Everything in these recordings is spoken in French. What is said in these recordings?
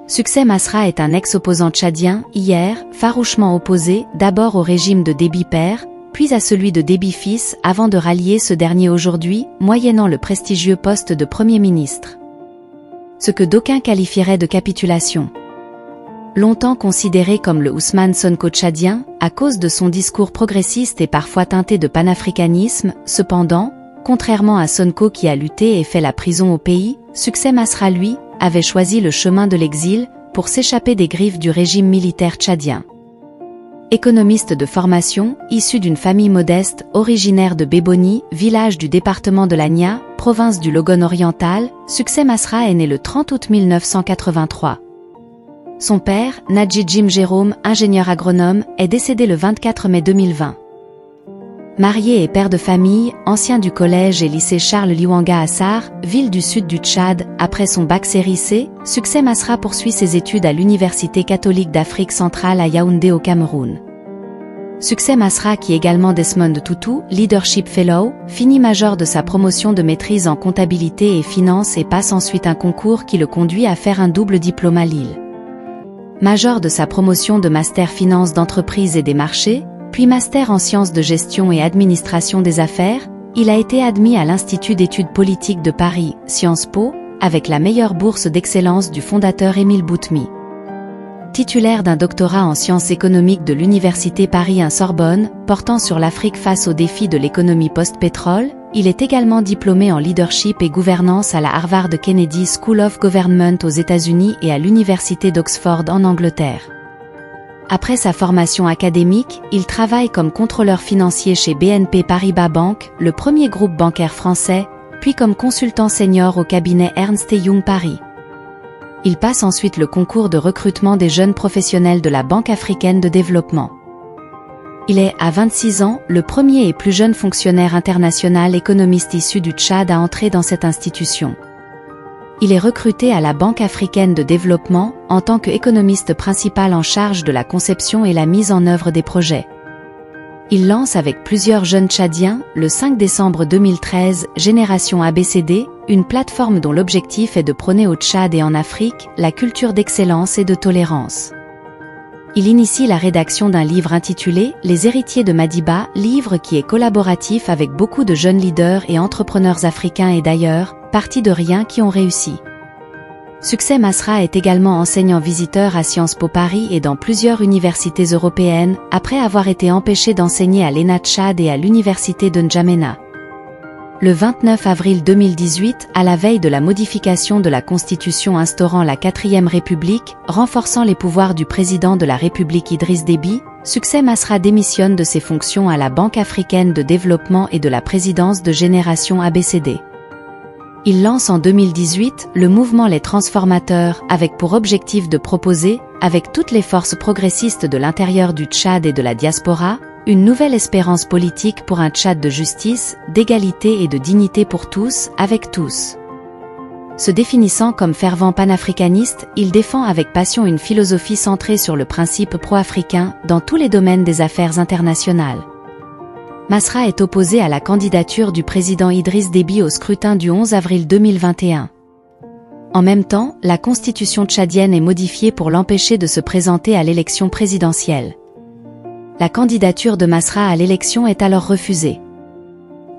Succès Masra est un ex-opposant tchadien, hier, farouchement opposé, d'abord au régime de Déby père, puis à celui de Déby fils, avant de rallier ce dernier aujourd'hui, moyennant le prestigieux poste de Premier ministre. Ce que d'aucuns qualifieraient de capitulation. Longtemps considéré comme le Ousmane Sonko tchadien, à cause de son discours progressiste et parfois teinté de panafricanisme, cependant, contrairement à Sonko qui a lutté et fait la prison au pays, Succès Masra lui, avait choisi le chemin de l'exil, pour s'échapper des griffes du régime militaire tchadien. Économiste de formation, issu d'une famille modeste, originaire de Béboni, village du département de l'Agna, province du Logone oriental, Succès Masra est né le 30 août 1983. Son père, Nadji Jim Jérôme, ingénieur agronome, est décédé le 24 mai 2020. Marié et père de famille, ancien du collège et lycée Charles Liwanga à Sarr, ville du sud du Tchad, après son bac série C, Succès Masra poursuit ses études à l'Université catholique d'Afrique centrale à Yaoundé au Cameroun. Succès Masra qui également Desmond Tutu, Leadership Fellow, finit major de sa promotion de maîtrise en comptabilité et finance et passe ensuite un concours qui le conduit à faire un double diplôme à Lille. Major de sa promotion de master finance d'entreprise et des marchés, puis master en sciences de gestion et administration des affaires, il a été admis à l'Institut d'études politiques de Paris, Sciences Po, avec la meilleure bourse d'excellence du fondateur Émile Boutmy. Titulaire d'un doctorat en sciences économiques de l'Université Paris-Sorbonne, portant sur l'Afrique face aux défis de l'économie post-pétrole, il est également diplômé en leadership et gouvernance à la Harvard Kennedy School of Government aux États-Unis et à l'Université d'Oxford en Angleterre. Après sa formation académique, il travaille comme contrôleur financier chez BNP Paribas Bank, le premier groupe bancaire français, puis comme consultant senior au cabinet Ernst & Young Paris. Il passe ensuite le concours de recrutement des jeunes professionnels de la Banque africaine de développement. Il est, à 26 ans, le premier et plus jeune fonctionnaire international économiste issu du Tchad à entrer dans cette institution. Il est recruté à la Banque africaine de développement, en tant qu'économiste principal en charge de la conception et la mise en œuvre des projets. Il lance avec plusieurs jeunes Tchadiens, le 5 décembre 2013, Génération ABCD, une plateforme dont l'objectif est de prôner au Tchad et en Afrique, la culture d'excellence et de tolérance. Il initie la rédaction d'un livre intitulé « Les héritiers de Madiba », livre qui est collaboratif avec beaucoup de jeunes leaders et entrepreneurs africains et d'ailleurs, partis de rien qui ont réussi. Succès Masra est également enseignant visiteur à Sciences Po Paris et dans plusieurs universités européennes, après avoir été empêché d'enseigner à l'ENA Tchad et à l'université de N'Djamena. Le 29 avril 2018, à la veille de la modification de la Constitution instaurant la 4e République, renforçant les pouvoirs du président de la République Idriss Déby, Succès Masra démissionne de ses fonctions à la Banque africaine de développement et de la présidence de Génération ABCD. Il lance en 2018 le mouvement Les Transformateurs avec pour objectif de proposer, avec toutes les forces progressistes de l'intérieur du Tchad et de la diaspora, une nouvelle espérance politique pour un Tchad de justice, d'égalité et de dignité pour tous, avec tous. Se définissant comme fervent panafricaniste, il défend avec passion une philosophie centrée sur le principe pro-africain dans tous les domaines des affaires internationales. Masra est opposé à la candidature du président Idriss Déby au scrutin du 11 avril 2021. En même temps, la constitution tchadienne est modifiée pour l'empêcher de se présenter à l'élection présidentielle. La candidature de Masra à l'élection est alors refusée.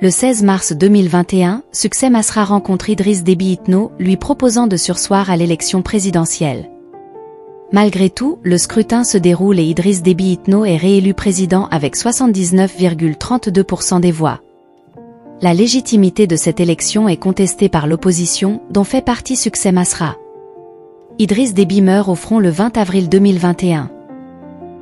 Le 16 mars 2021, Succès Masra rencontre Idriss Déby Itno, lui proposant de surseoir à l'élection présidentielle. Malgré tout, le scrutin se déroule et Idriss Déby Itno est réélu président avec 79,32% des voix. La légitimité de cette élection est contestée par l'opposition, dont fait partie Succès Masra. Idriss Déby meurt au front le 20 avril 2021.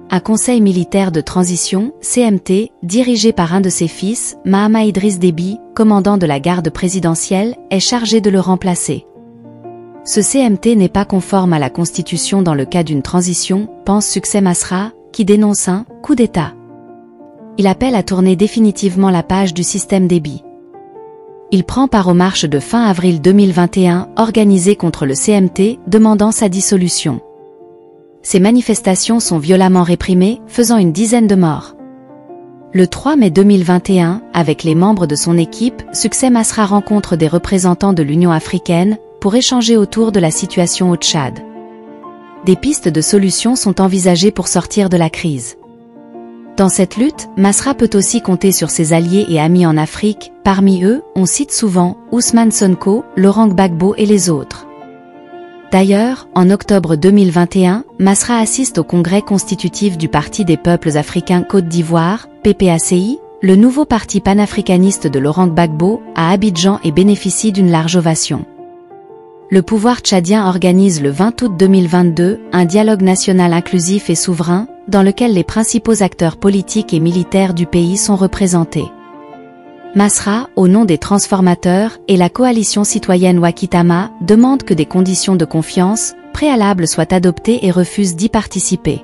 Un conseil militaire de transition, CMT, dirigé par un de ses fils, Mahama Idriss Déby, commandant de la garde présidentielle, est chargé de le remplacer. Ce CMT n'est pas conforme à la Constitution dans le cas d'une transition, pense Succès Masra, qui dénonce un « coup d'État ». Il appelle à tourner définitivement la page du système Déby. Il prend part aux marches de fin avril 2021 organisées contre le CMT, demandant sa dissolution. Ces manifestations sont violemment réprimées, faisant une dizaine de morts. Le 3 mai 2021, avec les membres de son équipe, Succès Masra rencontre des représentants de l'Union africaine pour échanger autour de la situation au Tchad. Des pistes de solutions sont envisagées pour sortir de la crise. Dans cette lutte, Masra peut aussi compter sur ses alliés et amis en Afrique, parmi eux, on cite souvent Ousmane Sonko, Laurent Gbagbo et les autres. D'ailleurs, en octobre 2021, Masra assiste au congrès constitutif du Parti des peuples africains Côte d'Ivoire, PPACI, le nouveau parti panafricaniste de Laurent Gbagbo, à Abidjan et bénéficie d'une large ovation. Le pouvoir tchadien organise le 20 août 2022 un dialogue national inclusif et souverain, dans lequel les principaux acteurs politiques et militaires du pays sont représentés. Masra, au nom des transformateurs, et la coalition citoyenne Wakitama, demande que des conditions de confiance préalables soient adoptées et refusent d'y participer.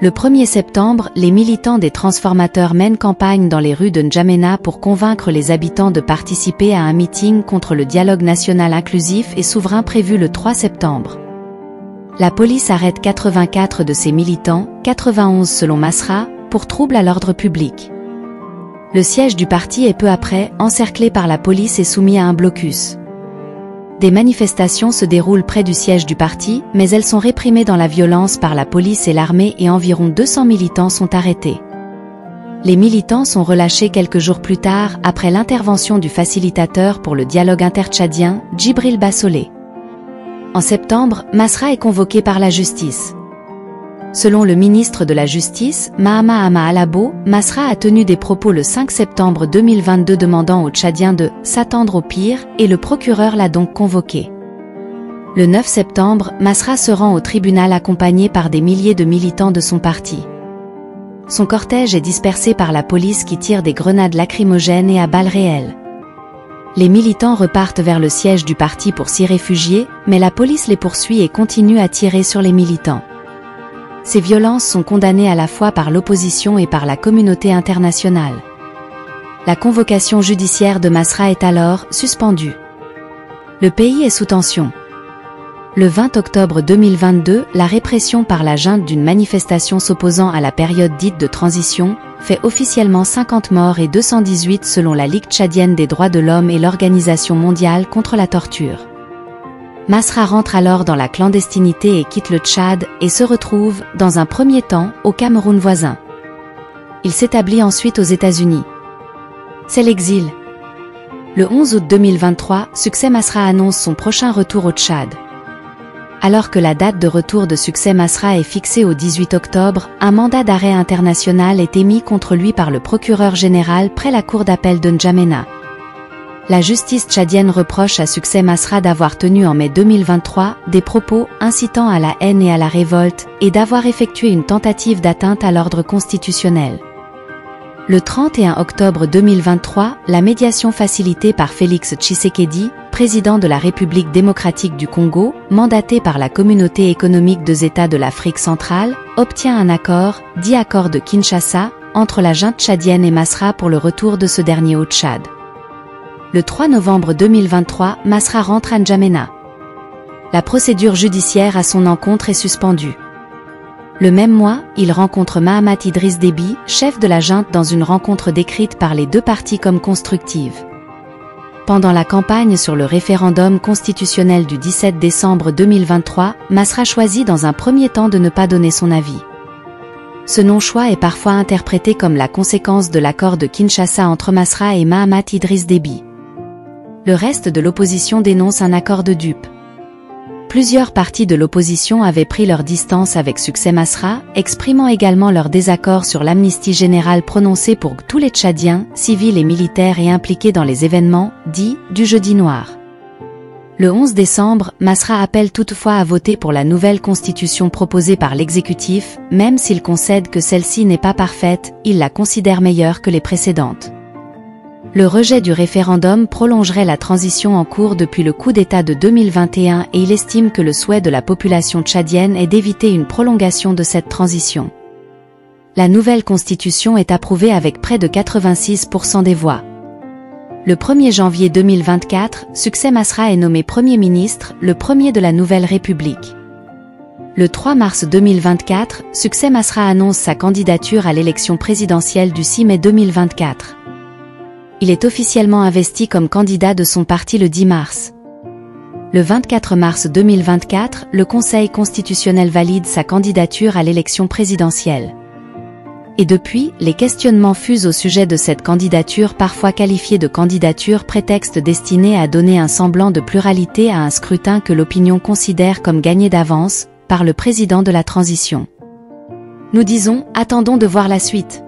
Le 1er septembre, les militants des transformateurs mènent campagne dans les rues de N'Djamena pour convaincre les habitants de participer à un meeting contre le dialogue national inclusif et souverain prévu le 3 septembre. La police arrête 84 de ses militants, 91 selon Masra, pour trouble à l'ordre public. Le siège du parti est peu après encerclé par la police et soumis à un blocus. Des manifestations se déroulent près du siège du parti, mais elles sont réprimées dans la violence par la police et l'armée et environ 200 militants sont arrêtés. Les militants sont relâchés quelques jours plus tard après l'intervention du facilitateur pour le dialogue intertchadien, Djibril Bassolé. En septembre, Masra est convoqué par la justice. Selon le ministre de la Justice, Mahama Ama Alabo, Masra a tenu des propos le 5 septembre 2022 demandant aux Tchadiens de « s'attendre au pire » et le procureur l'a donc convoqué. Le 9 septembre, Masra se rend au tribunal accompagné par des milliers de militants de son parti. Son cortège est dispersé par la police qui tire des grenades lacrymogènes et à balles réelles. Les militants repartent vers le siège du parti pour s'y réfugier, mais la police les poursuit et continue à tirer sur les militants. Ces violences sont condamnées à la fois par l'opposition et par la communauté internationale. La convocation judiciaire de Masra est alors suspendue. Le pays est sous tension. Le 20 octobre 2022, la répression par la junte d'une manifestation s'opposant à la période dite de transition fait officiellement 50 morts et 218 selon la Ligue tchadienne des droits de l'homme et l'Organisation mondiale contre la torture. Masra rentre alors dans la clandestinité et quitte le Tchad et se retrouve, dans un premier temps, au Cameroun voisin. Il s'établit ensuite aux États-Unis. C'est l'exil. Le 11 août 2023, Succès Masra annonce son prochain retour au Tchad. Alors que la date de retour de Succès Masra est fixée au 18 octobre, un mandat d'arrêt international est émis contre lui par le procureur général près la cour d'appel de N'Djamena. La justice tchadienne reproche à Succès Masra d'avoir tenu en mai 2023 des propos incitant à la haine et à la révolte et d'avoir effectué une tentative d'atteinte à l'ordre constitutionnel. Le 31 octobre 2023, la médiation facilitée par Félix Tshisekedi, président de la République démocratique du Congo, mandaté par la Communauté économique des États de l'Afrique centrale, obtient un accord, dit accord de Kinshasa, entre la junte tchadienne et Masra pour le retour de ce dernier au Tchad. Le 3 novembre 2023, Masra rentre à N'Djamena. La procédure judiciaire à son encontre est suspendue. Le même mois, il rencontre Mahamat Idriss Déby, chef de la junte dans une rencontre décrite par les deux parties comme constructive. Pendant la campagne sur le référendum constitutionnel du 17 décembre 2023, Masra choisit dans un premier temps de ne pas donner son avis. Ce non-choix est parfois interprété comme la conséquence de l'accord de Kinshasa entre Masra et Mahamat Idriss Déby. Le reste de l'opposition dénonce un accord de dupes. Plusieurs partis de l'opposition avaient pris leur distance avec Succès Masra, exprimant également leur désaccord sur l'amnistie générale prononcée pour tous les Tchadiens, civils et militaires et impliqués dans les événements, dits, du Jeudi noir. Le 11 décembre, Masra appelle toutefois à voter pour la nouvelle constitution proposée par l'exécutif, même s'il concède que celle-ci n'est pas parfaite, il la considère meilleure que les précédentes. Le rejet du référendum prolongerait la transition en cours depuis le coup d'État de 2021 et il estime que le souhait de la population tchadienne est d'éviter une prolongation de cette transition. La nouvelle constitution est approuvée avec près de 86% des voix. Le 1er janvier 2024, Succès Masra est nommé Premier ministre, le premier de la Nouvelle République. Le 3 mars 2024, Succès Masra annonce sa candidature à l'élection présidentielle du 6 mai 2024. Il est officiellement investi comme candidat de son parti le 10 mars. Le 24 mars 2024, le Conseil constitutionnel valide sa candidature à l'élection présidentielle. Et depuis, les questionnements fusent au sujet de cette candidature parfois qualifiée de candidature prétexte destinée à donner un semblant de pluralité à un scrutin que l'opinion considère comme gagné d'avance, par le président de la transition. Nous disons, attendons de voir la suite.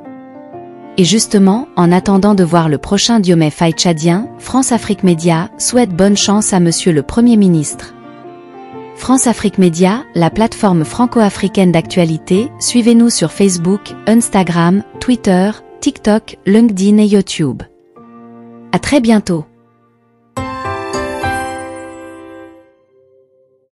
Et justement, en attendant de voir le prochain Diomaye Faye tchadien, France-Afrique Média souhaite bonne chance à Monsieur le Premier ministre. France-Afrique Média, la plateforme franco-africaine d'actualité, suivez-nous sur Facebook, Instagram, Twitter, TikTok, LinkedIn et YouTube. À très bientôt.